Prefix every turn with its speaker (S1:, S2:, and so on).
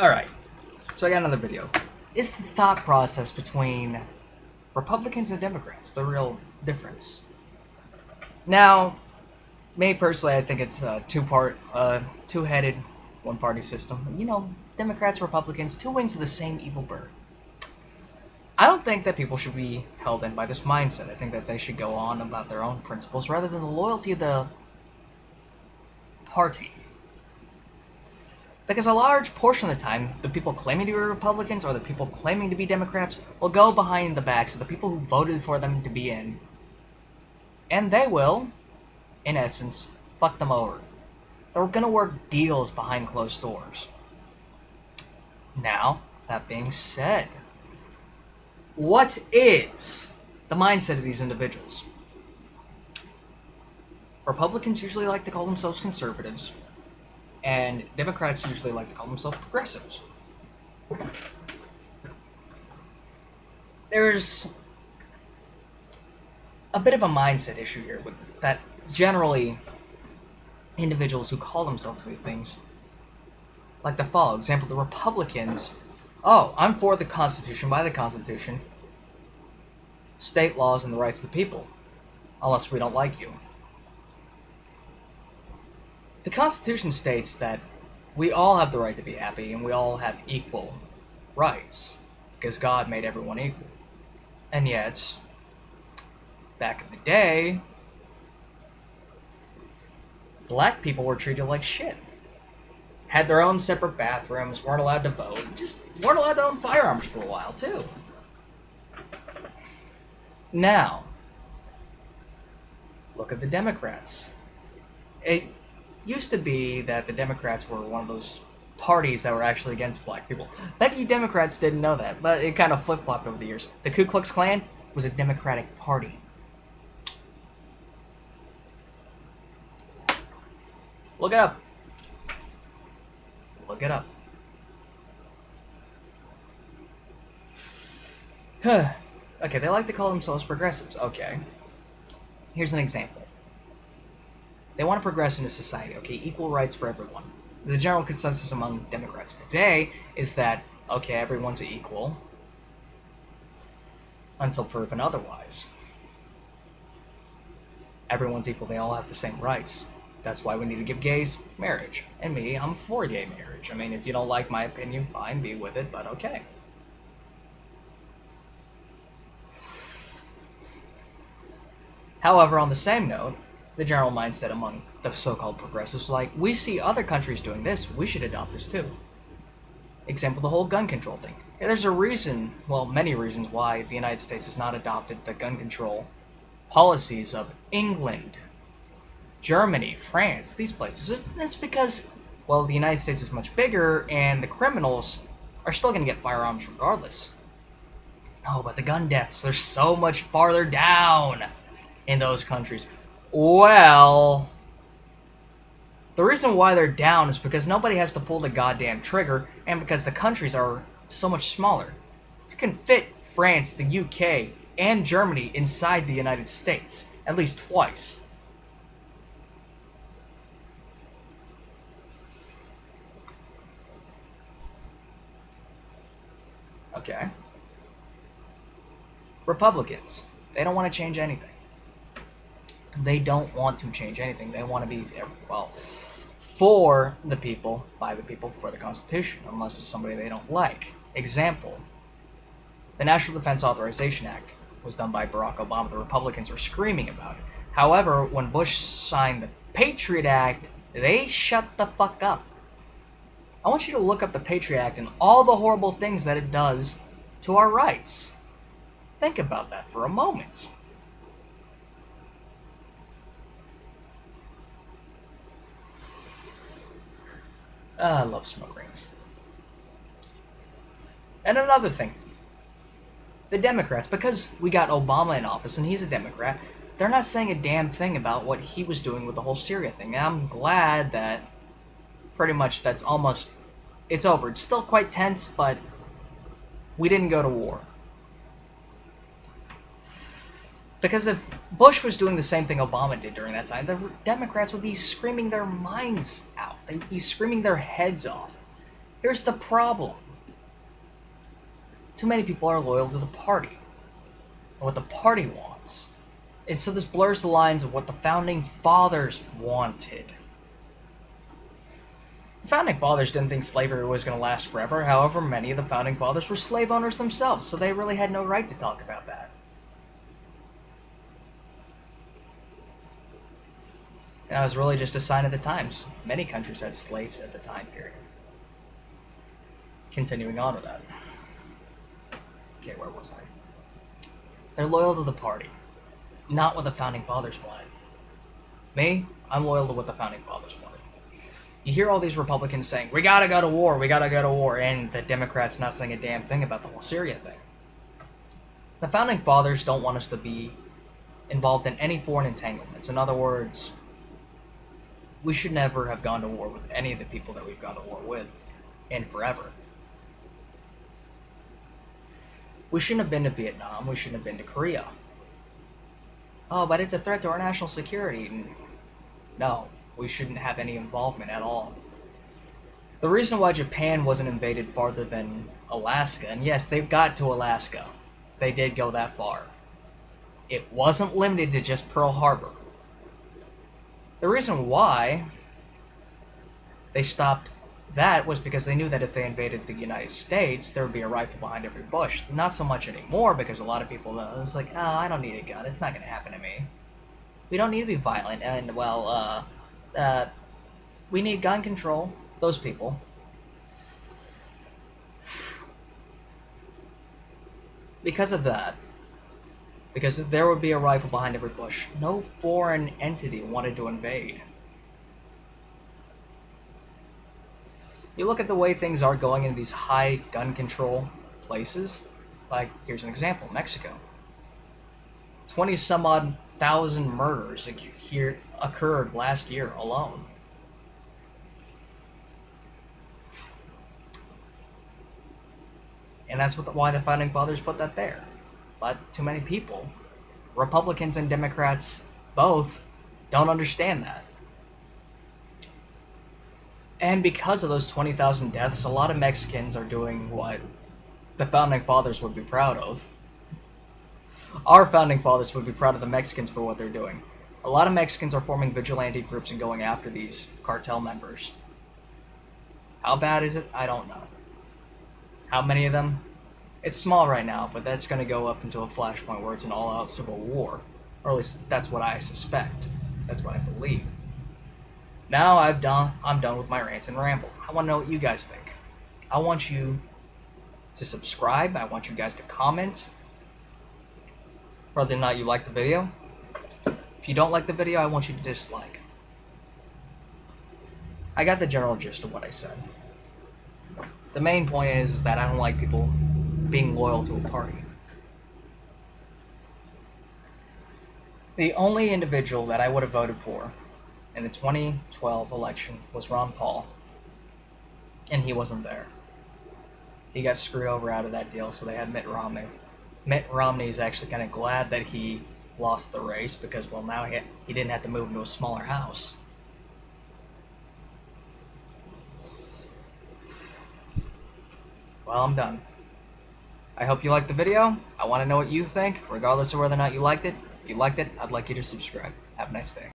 S1: Alright, so I got another video. Is the thought process between Republicans and Democrats the real difference? Now, me personally, I think it's a two-headed, one-party system. You know, Democrats, Republicans, two wings of the same evil bird. I don't think that people should be held in by this mindset. I think that they should go on about their own principles rather than the loyalty of the party. Because a large portion of the time, the people claiming to be Republicans or the people claiming to be Democrats will go behind the backs of the people who voted for them to be in. And they will, in essence, fuck them over. They're gonna work deals behind closed doors. Now, that being said, what is the mindset of these individuals? Republicans usually like to call themselves conservatives, and Democrats usually like to call themselves progressives. There's a bit of a mindset issue here with that generally individuals who call themselves these things like the follow. Example, the Republicans, oh, I'm for the Constitution, by the Constitution, state laws and the rights of the people, unless we don't like you. The Constitution states that we all have the right to be happy and we all have equal rights because God made everyone equal. And yet, back in the day, black people were treated like shit. Had their own separate bathrooms, weren't allowed to vote, just weren't allowed to own firearms for a while too. Now, look at the Democrats. It used to be that the Democrats were one of those parties that were actually against black people. Bet you Democrats didn't know that, but it kind of flip-flopped over the years. The Ku Klux Klan was a Democratic party. Look it up. Look it up. Okay, they like to call themselves progressives. Okay. Here's an example. They want to progress into society, okay? Equal rights for everyone. The general consensus among Democrats today is that, okay, everyone's equal until proven otherwise. Everyone's equal, they all have the same rights. That's why we need to give gays marriage. And me, I'm for gay marriage. I mean, if you don't like my opinion, fine, be with it, but okay. However, on the same note, the general mindset among the so-called progressives, like, we see other countries doing this, we should adopt this too. Example, the whole gun control thing. Yeah, there's a reason, well, many reasons why the United States has not adopted the gun control policies of England, Germany, France, these places. It's because, well, the United States is much bigger and the criminals are still going to get firearms regardless. Oh, but the gun deaths, they're so much farther down in those countries. Well, the reason why they're down is because nobody has to pull the goddamn trigger, and because the countries are so much smaller. You can fit France, the UK, and Germany inside the United States, at least twice. Okay. Republicans, they don't want to change anything. They don't want to change anything. They want to be, well, for the people, by the people, for the Constitution, unless it's somebody they don't like. Example, the National Defense Authorization Act was done by Barack Obama. The Republicans were screaming about it. However, when Bush signed the Patriot Act, they shut the fuck up. I want you to look up the Patriot Act and all the horrible things that it does to our rights. Think about that for a moment. I love smoke rings. And another thing. The Democrats, because we got Obama in office and he's a Democrat, they're not saying a damn thing about what he was doing with the whole Syria thing. And I'm glad that pretty much that's almost, it's over. It's still quite tense, but we didn't go to war. Because if Bush was doing the same thing Obama did during that time, the Democrats would be screaming their minds out. They'd be screaming their heads off. Here's the problem. Too many people are loyal to the party and what the party wants. And so this blurs the lines of what the Founding Fathers wanted. The Founding Fathers didn't think slavery was going to last forever. However, many of the Founding Fathers were slave owners themselves, so they really had no right to talk about that. And that was really just a sign of the times. Many countries had slaves at the time period. Continuing on with that. Okay, where was I? They're loyal to the party, not what the Founding Fathers wanted. Me, I'm loyal to what the Founding Fathers wanted. You hear all these Republicans saying, we gotta go to war, we gotta go to war, and the Democrats not saying a damn thing about the whole Syria thing. The Founding Fathers don't want us to be involved in any foreign entanglements. In other words, we should never have gone to war with any of the people that we've gone to war with, and forever. We shouldn't have been to Vietnam, we shouldn't have been to Korea. Oh, but it's a threat to our national security. No, we shouldn't have any involvement at all. The reason why Japan wasn't invaded farther than Alaska, and yes, they've got to Alaska. They did go that far. It wasn't limited to just Pearl Harbor. The reason why they stopped that was because they knew that if they invaded the United States, there would be a rifle behind every bush. Not so much anymore, because a lot of people it's like, oh, I don't need a gun. It's not going to happen to me. We don't need to be violent. And, well, we need gun control. Those people. Because of that, because there would be a rifle behind every bush, no foreign entity wanted to invade. You look at the way things are going in these high gun control places, like, here's an example, Mexico. 20 some odd thousand murders here occurred last year alone. And that's why the Founding Fathers put that there. But too many people, Republicans and Democrats both, don't understand that. And because of those 20,000 deaths, a lot of Mexicans are doing what the Founding Fathers would be proud of. Our Founding Fathers would be proud of the Mexicans for what they're doing. A lot of Mexicans are forming vigilante groups and going after these cartel members. How bad is it? I don't know. How many of them? It's small right now, but that's going to go up into a flashpoint where it's an all-out civil war. Or at least that's what I suspect. That's what I believe. Now I'm done with my rant and ramble. I want to know what you guys think. I want you to subscribe. I want you guys to comment whether or not you like the video. If you don't like the video, I want you to dislike. I got the general gist of what I said. The main point is that I don't like people being loyal to a party. The only individual that I would have voted for in the 2012 election was Ron Paul, and he wasn't there. He got screwed over out of that deal, so they had Mitt Romney. Mitt Romney is actually kind of glad that he lost the race because, well, now he didn't have to move into a smaller house. Well, I'm done. I hope you liked the video. I want to know what you think, regardless of whether or not you liked it. If you liked it, I'd like you to subscribe. Have a nice day.